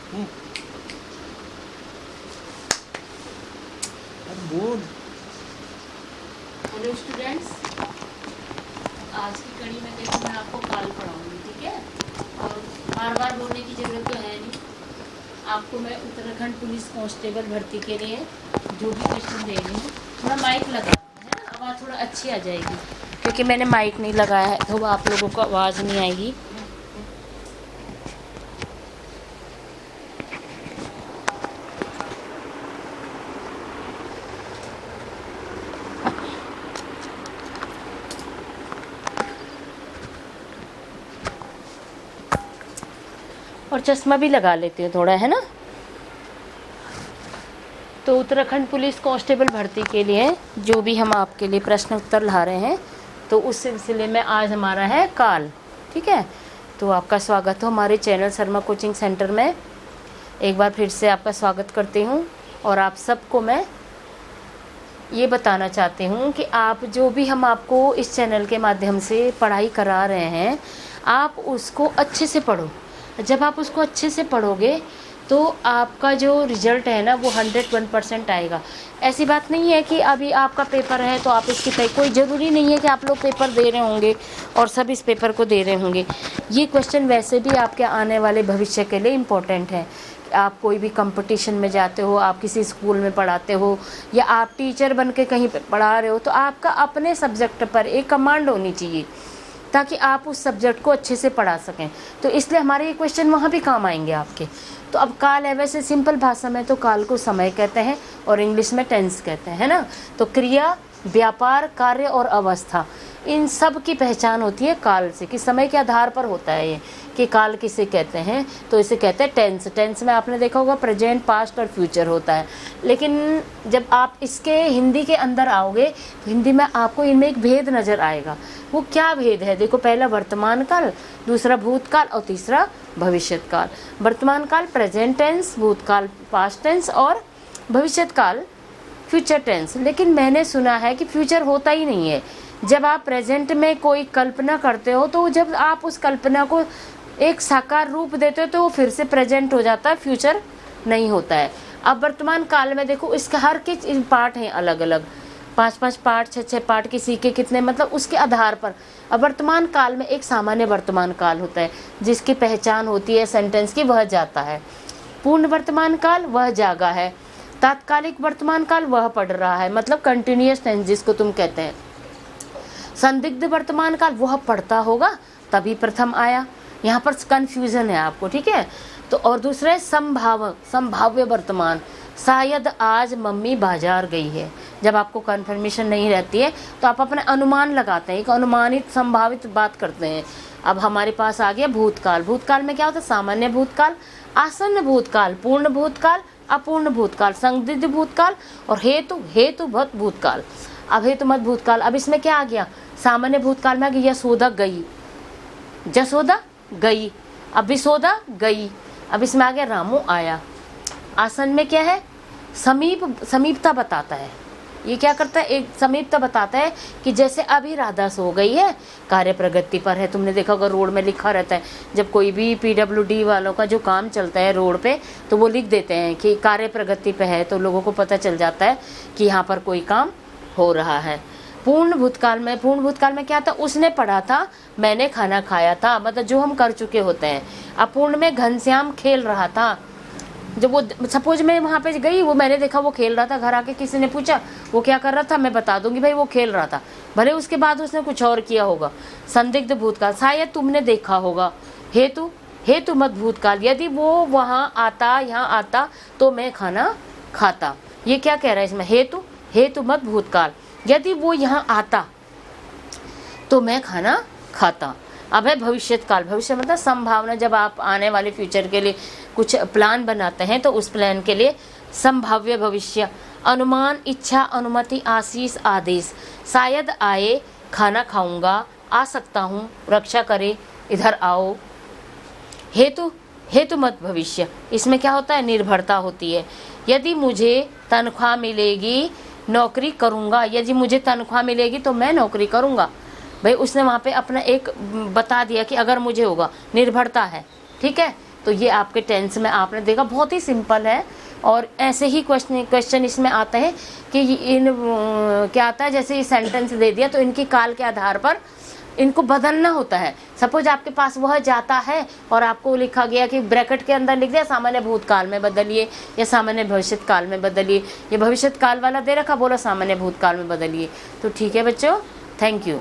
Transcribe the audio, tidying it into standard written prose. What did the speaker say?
बोल। Hello students, आज की कड़ी में देखो मैं आपको काल पढ़ाऊंगी, ठीक है। और बार बार बोलने की ज़रूरत तो है नहीं। आपको मैं उत्तराखंड पुलिस कांस्टेबल भर्ती के लिए जो भी क्वेश्चन दे रही हूँ, थोड़ा माइक लगा है ना, आवाज़ थोड़ा अच्छी आ जाएगी, क्योंकि मैंने माइक नहीं लगाया है तो आप लोगों को आवाज़ नहीं आएगी। और चश्मा भी लगा लेती हूँ थोड़ा, है ना। तो उत्तराखंड पुलिस कांस्टेबल भर्ती के लिए जो भी हम आपके लिए प्रश्न उत्तर ला रहे हैं, तो उस सिलसिले में आज हमारा है काल, ठीक है। तो आपका स्वागत हो हमारे चैनल शर्मा कोचिंग सेंटर में। एक बार फिर से आपका स्वागत करती हूँ। और आप सबको मैं ये बताना चाहती हूँ कि आप जो भी हम आपको इस चैनल के माध्यम से पढ़ाई करा रहे हैं, आप उसको अच्छे से पढ़ो। जब आप उसको अच्छे से पढ़ोगे तो आपका जो रिज़ल्ट है ना, वो 101% आएगा। ऐसी बात नहीं है कि अभी आपका पेपर है तो आप इसकी कोई ज़रूरी नहीं है कि आप लोग पेपर दे रहे होंगे और सब इस पेपर को दे रहे होंगे। ये क्वेश्चन वैसे भी आपके आने वाले भविष्य के लिए इम्पोर्टेंट है। आप कोई भी कंपटीशन में जाते हो, आप किसी स्कूल में पढ़ाते हो, या आप टीचर बन के कहीं पे पढ़ा रहे हो, तो आपका अपने सब्जेक्ट पर एक कमांड होनी चाहिए ताकि आप उस सब्जेक्ट को अच्छे से पढ़ा सकें। तो इसलिए हमारे ये क्वेश्चन वहाँ भी काम आएंगे आपके। तो अब काल है, वैसे सिंपल भाषा में तो काल को समय कहते हैं और इंग्लिश में टेंस कहते हैं, है ना। तो क्रिया, व्यापार, कार्य और अवस्था, इन सब की पहचान होती है काल से, कि समय के आधार पर होता है ये कि काल किसे कहते हैं। तो इसे कहते हैं टेंस। टेंस में आपने देखा होगा प्रेजेंट, पास्ट और फ्यूचर होता है। लेकिन जब आप इसके हिंदी के अंदर आओगे तो हिंदी में आपको इनमें एक भेद नज़र आएगा। वो क्या भेद है? देखो, पहला वर्तमान काल, दूसरा भूतकाल और तीसरा भविष्यत काल। वर्तमान काल प्रेजेंट टेंस, भूतकाल पास्ट टेंस और भविष्यत काल फ्यूचर टेंस। लेकिन मैंने सुना है कि फ्यूचर होता ही नहीं है। जब आप प्रेजेंट में कोई कल्पना करते हो तो जब आप उस कल्पना को एक साकार रूप देते हो तो वो फिर से प्रेजेंट हो जाता है, फ्यूचर नहीं होता है। अब वर्तमान काल में देखो, इसका हर के पार्ट हैं अलग अलग, 5-5 पार्ट, 6-6 पार्ट, किसी के कितने, मतलब उसके आधार पर। अब वर्तमान काल में एक सामान्य वर्तमान काल होता है जिसकी पहचान होती है सेंटेंस की, वह जाता है। पूर्ण वर्तमान काल वह जागा है। तात्कालिक वर्तमान काल वह पढ़ रहा है, मतलब कंटिन्यूअस टेंस जिसको तुम कहते हैं। संदिग्ध वर्तमान काल वह पढ़ता होगा तभी प्रथम आया। यहाँ पर कन्फ्यूजन है आपको, ठीक है। तो और दूसरा है संभाव्य वर्तमान, शायद आज मम्मी बाजार गई है। जब आपको कन्फर्मेशन नहीं रहती है तो आप अपने अनुमान लगाते हैं, एक अनुमानित संभावित बात करते हैं। अब हमारे पास आ गया भूतकाल। भूतकाल में क्या होता है? सामान्य भूतकाल, आसन्न भूतकाल, पूर्ण भूतकाल, अपूर्ण भूतकाल, संदिग्ध भूतकाल और हेतुवत भूतकाल। अब हेतुमत भूतकाल, अब इसमें क्या आ गया? सामान्य भूतकाल में आ गया यशोदा गई, जसोदा गई, अब विशोदा गई। अब इसमें आ गया रामू आया। आसन में क्या है? समीपता बताता है। ये क्या करता है? एक समीपता बताता है कि जैसे अभी राधा सो गई है, कार्य प्रगति पर है। तुमने देखा होगा रोड में लिखा रहता है, जब कोई भी PWD वालों का जो काम चलता है रोड पे, तो वो लिख देते हैं कि कार्य प्रगति पे है, तो लोगों को पता चल जाता है कि यहाँ पर कोई काम हो रहा है। पूर्ण भूतकाल में क्या था? उसने पढ़ा था, मैंने खाना खाया था, मतलब जो हम कर चुके होते हैं। अपूर्ण में घनश्याम खेल रहा था। जब वो सपोज मैं वहाँ पे गई, वो मैंने देखा वो खेल रहा था, घर आके किसी ने पूछा वो क्या कर रहा था, मैं बता दूंगी भाई वो खेल रहा था, भले उसके बाद उसने कुछ और किया होगा। संदिग्ध भूतकाल, शायद तुमने देखा होगा। हेतु मत भूतकाल, यदि वो वहाँ आता, यहाँ आता तो मैं खाना खाता। ये क्या कह रहा है इसमें? हेतु मत भूतकाल, यदि वो यहाँ आता तो मैं खाना खाता। अब है भविष्यत काल। भविष्य मतलब संभावना, जब आप आने वाले फ्यूचर के लिए कुछ प्लान बनाते हैं तो उस प्लान के लिए संभाव्य भविष्य। अनुमान, इच्छा, अनुमति, आशीष, आदेश, शायद आए, खाना खाऊंगा, आ सकता हूँ, रक्षा करे, इधर आओ। हेतु मत भविष्य, इसमें क्या होता है? निर्भरता होती है। यदि मुझे तनख्वाह मिलेगी नौकरी करूँगा, यदि मुझे तनख्वाह मिलेगी तो मैं नौकरी करूँगा। भाई उसने वहाँ पे अपना एक बता दिया कि अगर मुझे होगा, निर्भरता है, ठीक है। तो ये आपके टेंस में आपने देखा, बहुत ही सिंपल है। और ऐसे ही क्वेश्चन इसमें आता है कि क्या आता है, जैसे ये सेंटेंस दे दिया तो इनकी काल के आधार पर इनको बदलना होता है। सपोज आपके पास वह जाता है और आपको लिखा गया कि ब्रैकेट के अंदर लिख दिया सामान्य भूतकाल में बदलिए या सामान्य भविष्यत काल में बदलिए। ये भविष्यत काल वाला दे रखा, बोला सामान्य भूतकाल में बदलिए। तो ठीक है बच्चों, थैंक यू।